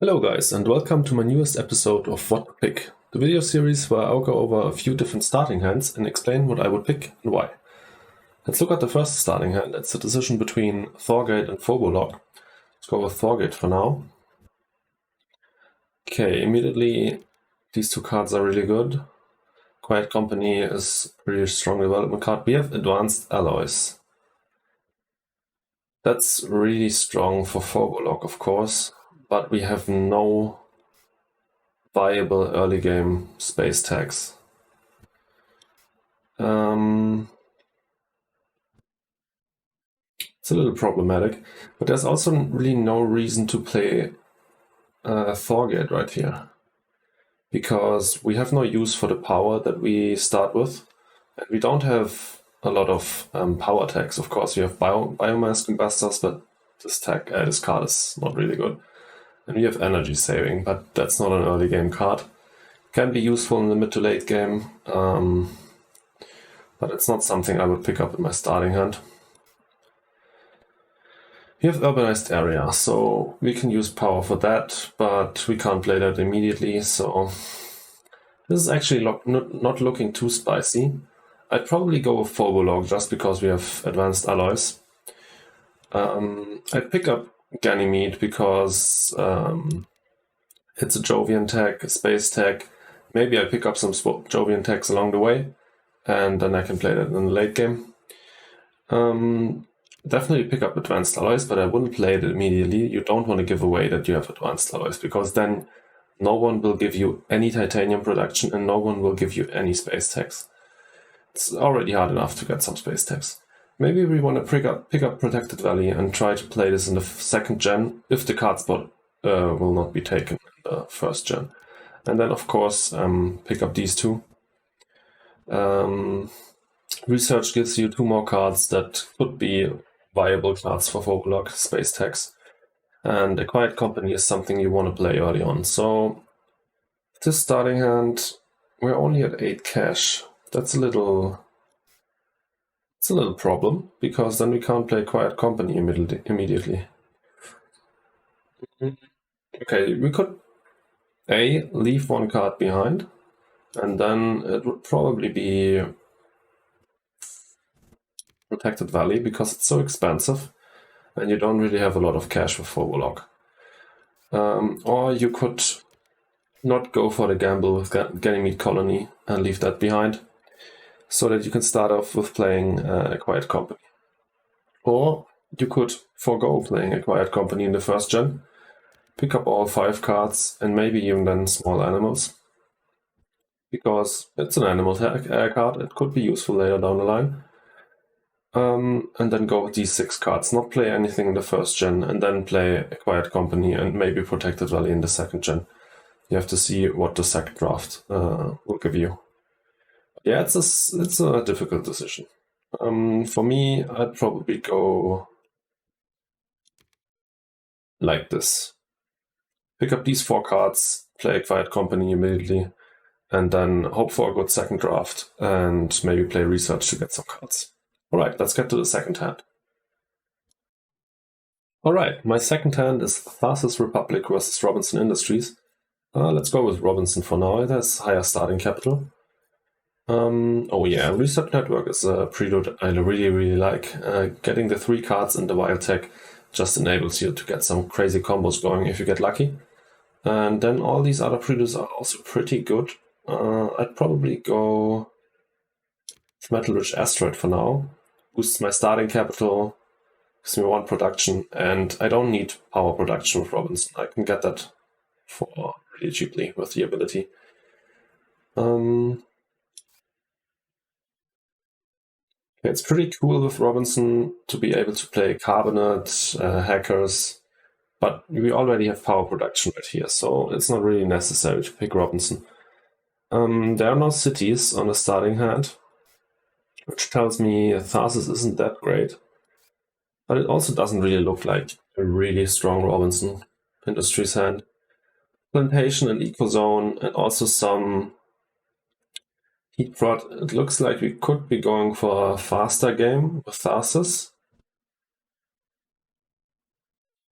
Hello guys, and welcome to my newest episode of What to Pick, the video series where I'll go over a few different starting hands and explain what I would pick and why. Let's look at the first starting hand. It's a decision between Thorgate and Phobolog. Let's go with Thorgate for now. Okay, immediately these two cards are really good. Quiet Company is a pretty strong development card. We have Advanced Alloys. That's really strong for Phobolog, of course, but we have no viable early game space tags. It's a little problematic, but there's also really no reason to play Thorgate right here, because we have no use for the power that we start with, and we don't have a lot of power tags. Of course, we have biomass combustors, but this card is not really good. And we have energy saving, but that's not an early game card. Can be useful in the mid to late game, but it's not something I would pick up in my starting hand. We have urbanized area, so we can use power for that, but we can't play that immediately, so this is actually not looking too spicy. I'd probably go with Phobolog just because we have advanced alloys. I'd pick up Ganymede because it's a Jovian tag, a space tag. Maybe I pick up some Jovian tags along the way, and then I can play that in the late game. Definitely pick up advanced alloys, but I wouldn't play it immediately. You don't want to give away that you have advanced alloys, because then no one will give you any titanium production and no one will give you any space tags. It's already hard enough to get some space tags. Maybe we want to pick up Protected Valley and try to play this in the second gen, if the card spot will not be taken in the first gen. And then, of course, pick up these two. Research gives you two more cards that could be viable cards for Phobolog space tags. And a Quiet Company is something you want to play early on. So, this starting hand, we're only at 8 cash. That's a little problem, because then we can't play Quiet Company immediately. Okay, we could leave one card behind, and then it would probably be Protected Valley, because it's so expensive and you don't really have a lot of cash with Phobolog. Or you could not go for the gamble with Ganymede Colony and leave that behind, so that you can start off with playing a Quiet Company. Or you could forego playing a Quiet Company in the first gen, pick up all 5 cards, and maybe even then small animals, because it's an animal card. It could be useful later down the line. And then go with these 6 cards, not play anything in the first gen, and then play a Quiet Company and maybe Protected Valley in the second gen. You have to see what the second draft will give you. Yeah, it's a difficult decision. For me, I'd probably go like this. Pick up these 4 cards, play a Quiet Company immediately, and then hope for a good second draft, and maybe play Research to get some cards. Alright, let's get to the second hand. Alright, my second hand is Tharsis Republic versus Robinson Industries. Let's go with Robinson for now. It has higher starting capital. Oh yeah, Research Network is a prelude I really like. Getting the 3 cards in the wild tech just enables you to get some crazy combos going if you get lucky. And then all these other preludes are also pretty good. I'd probably go with Metal Rich Asteroid for now. Boosts my starting capital, gives me 1 production, and I don't need power production with Robinson. I can get that for really cheaply with the ability. It's pretty cool with Robinson to be able to play Carbonate, Hackers, but we already have power production right here, so it's not really necessary to pick Robinson. There are no cities on the starting hand, which tells me Tharsis isn't that great, but it also doesn't really look like a really strong Robinson Industries hand. Plantation and Ecozone, and also some Heat Prod. It looks like we could be going for a faster game with Tharsis,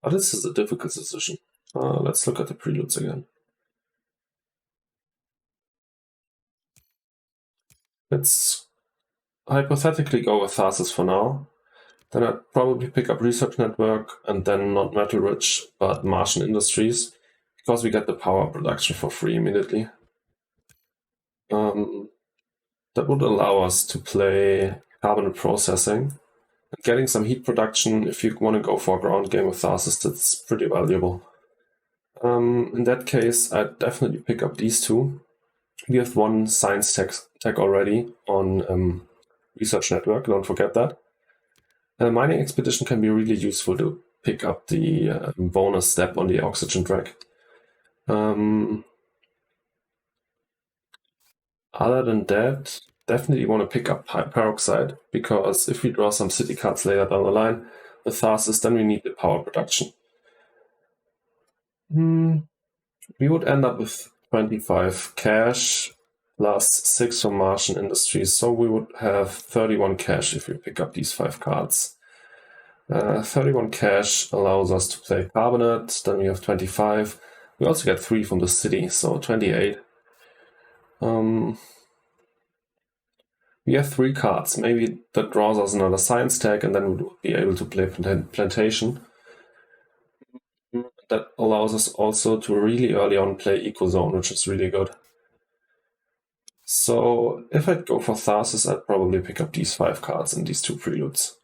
but this is a difficult decision. Let's look at the preludes again. Let's hypothetically go with Tharsis for now. Then I'd probably pick up Research Network and then not Metal Rich, but Martian Industries, because we get the power production for free immediately. That would allow us to play carbonate processing. And getting some heat production, if you want to go for a ground game with Tharsis, that's pretty valuable. In that case, I'd definitely pick up these two. We have one science tech already on Research Network, don't forget that. A mining expedition can be really useful to pick up the bonus step on the oxygen track. Other than that, definitely want to pick up peroxide, because if we draw some city cards later down the line with Tharsis, then we need the power production. We would end up with 25 cash plus 6 from Martian Industries, so we would have 31 cash if we pick up these 5 cards. 31 cash allows us to play carbonate, then we have 25. We also get 3 from the city, so 28. We have 3 cards. Maybe that draws us another science tag, and then we would be able to play plantation. That allows us also to really early on play Ecozone, which is really good. So if I'd go for Tharsis, I'd probably pick up these 5 cards and these 2 preludes.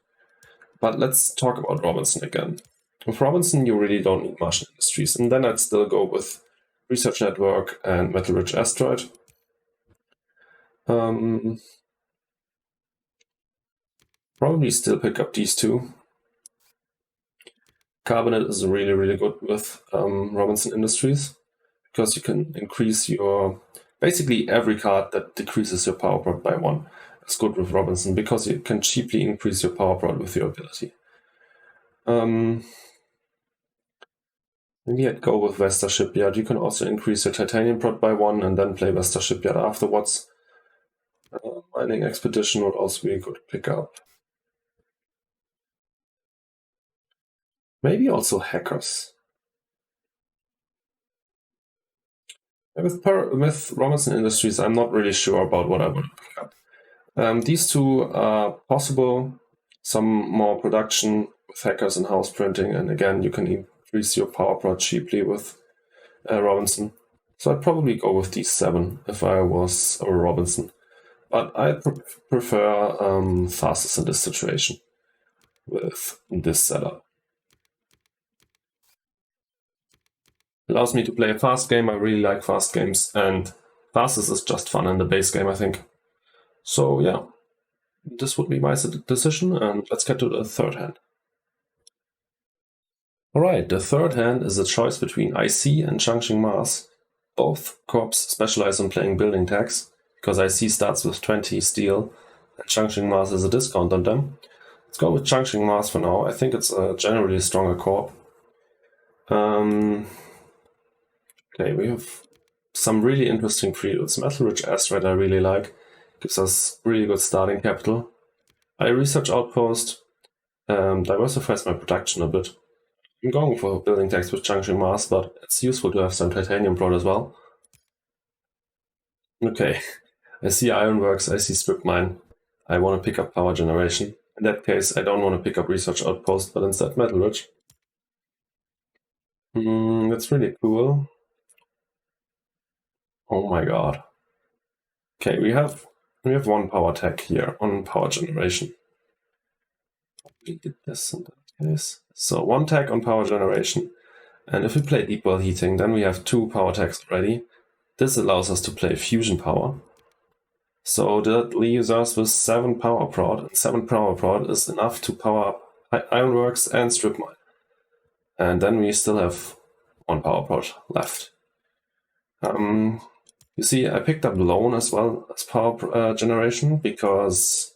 But let's talk about Robinson again. With Robinson, you really don't need Martian Industries, and then I'd still go with Research Network and Metal Rich Asteroid. Probably still pick up these 2. Carbonate is really, really good with Robinson Industries, because you can increase your... Basically, every card that decreases your power prod by 1 is good with Robinson, because you can cheaply increase your power prod with your ability. Maybe I'd go with Vesta Shipyard. You can also increase your titanium prod by 1 and then play Vesta Shipyard afterwards. Mining Expedition would also be a good pickup. Maybe also Hackers. With Robinson Industries, I'm not really sure about what I would pick up. These 2 are possible. Some more production with Hackers and house printing, and again, you can increase your power prod cheaply with Robinson. So I'd probably go with these 7 if I was a Robinson. But I prefer Tharsis in this situation with this setup. Allows me to play a fast game. I really like fast games, and Tharsis is just fun in the base game, I think. So yeah, this would be my decision, and let's get to the third hand. Alright, the third hand is a choice between IC and Cheung Mars. Both corps specialize on playing building tags, because IC starts with 20 steel, and Cheung Mars has a discount on them. Let's go with Cheung Mars for now. I think it's a generally stronger corp. Okay, we have some really interesting preludes. Metal Rich Asteroid I really like. Gives us really good starting capital. Research Outpost diversifies my production a bit. I'm going for building tags with Cheung Mars, but it's useful to have some titanium prod as well. Okay, I see Ironworks, I see Strip Mine. I want to pick up power generation. In that case, I don't want to pick up Research Outpost, but instead Metal Rich. That's really cool. Oh my god. Okay, we have 1 power tech here on power generation. We did this in that case. So 1 tech on power generation. And if we play deep well heating, then we have 2 power techs already. This allows us to play fusion power. So that leaves us with 7 power prod, and 7 power prod is enough to power up Ironworks and Strip Mine. And then we still have 1 power prod left. You see, I picked up Loan as well as power generation, because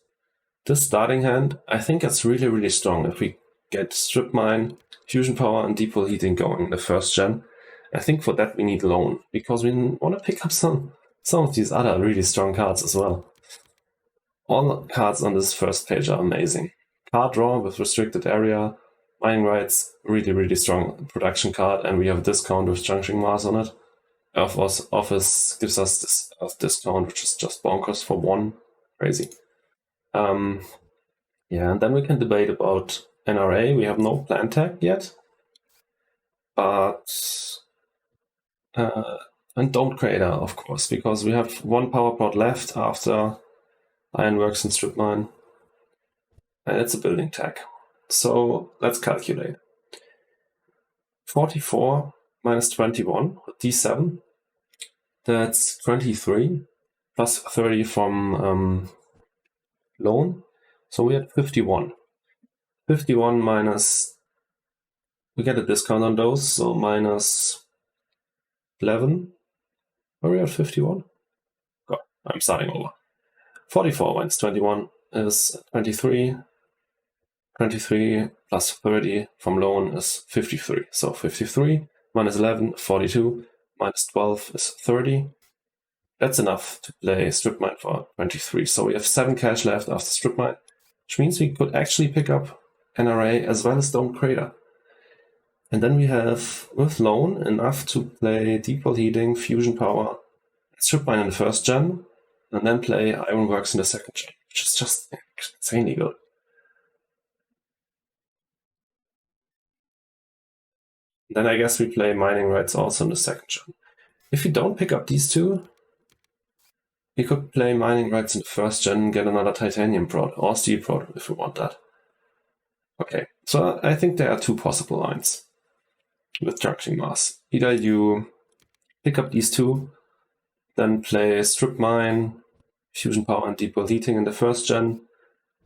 this starting hand, I think it's really, really strong. If we get Strip Mine, Fusion Power, and Deep Well Heating going in the first gen, I think for that we need Loan, because we want to pick up some of these other really strong cards as well. All cards on this first page are amazing. Card draw with restricted area, mining rights, really strong production card, and we have a discount with Junction Mars on it. Office gives us this discount, which is just bonkers for 1. Crazy. Yeah, and then we can debate about NRA. We have no plan tag yet, but and Dome Crater, of course, because we have 1 power plot left after Ironworks and Strip Mine, and it's a building tag. So let's calculate. 44 minus 21, D7. That's 23 plus 30 from loan. So we had 51. 51 minus, we get a discount on those, so minus 11. Are we at 51? God, I'm starting over. 44 minus 21 is 23. 23 plus 30 from loan is 53. So 53 minus 11, 42. Minus 12 is 30. That's enough to play Strip Mine for 23. So we have 7 cash left after Strip Mine, which means we could actually pick up NRA as well as Dome Crater. And then we have, with loan, enough to play Deep World Heating, Fusion Power, Strip Mine in the first gen, and then play Ironworks in the second gen, which is just insanely good. Then I guess we play mining rights also in the second gen. If we don't pick up these 2, we could play mining rights in the first gen and get another titanium prod or steel prod if we want that. Okay, so I think there are 2 possible lines with Junction Mars. Either you pick up these 2, then play Strip Mine, Fusion Power and Deep World Heating in the first gen,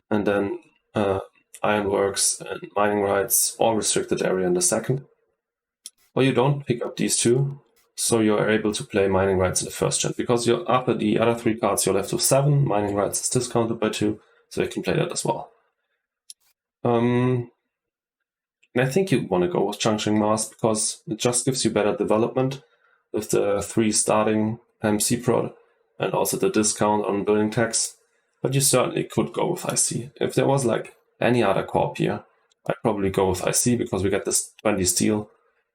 and then Ironworks and mining rights or restricted area in the second. Or you don't pick up these 2, so you are able to play mining rights in the first gen. Because you're after the other 3 cards, you're left with 7. Mining rights is discounted by 2, so you can play that as well. And I think you want to go with Junction Mars because it just gives you better development with the 3 starting MC prod and also the discount on building tax. But you certainly could go with IC. If there was like any other corp here, I'd probably go with IC because we get this 20 steel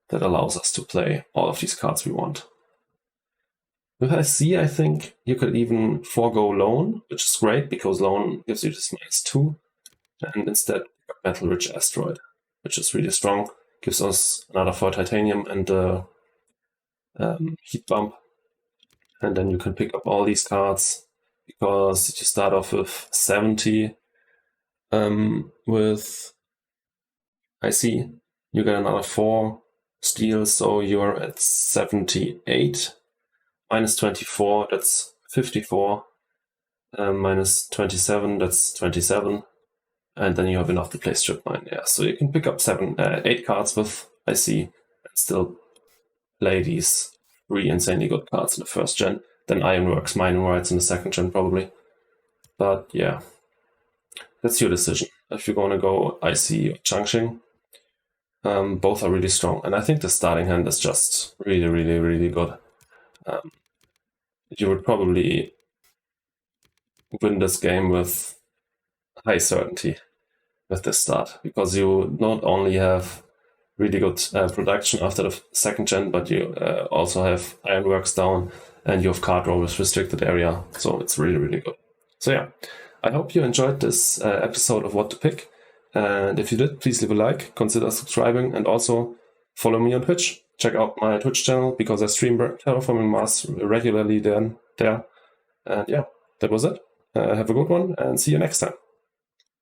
that allows us to play all of these cards we want. With IC, I think you could even forego loan, which is great because loan gives you this -2, and instead pick up Metal Rich Asteroid, which is really strong, gives us another 4 titanium and the heat bump, and then you can pick up all these cards because you start off with 70 with IC. You get another 4 steel, so you're at 78. Minus 24, that's 54. Minus 27, that's 27. And then you have enough to play Strip Mine. Yeah, so you can pick up 8 cards with IC and still play these 3 insanely good cards in the first gen. Then Ironworks, mining rights in the second gen probably. But yeah, that's your decision. If you're gonna go IC or Changqing. Both are really strong, and I think the starting hand is just really good. You would probably win this game with high certainty with this start, because you not only have really good production after the second gen, but you also have Ironworks down, and you have card draw with restricted area, so it's really good. So yeah, I hope you enjoyed this episode of What to Pick. And if you did, please leave a like, consider subscribing, and also follow me on Twitch. Check out my Twitch channel because I stream Terraforming Mars regularly there. And yeah, that was it. Have a good one and see you next time.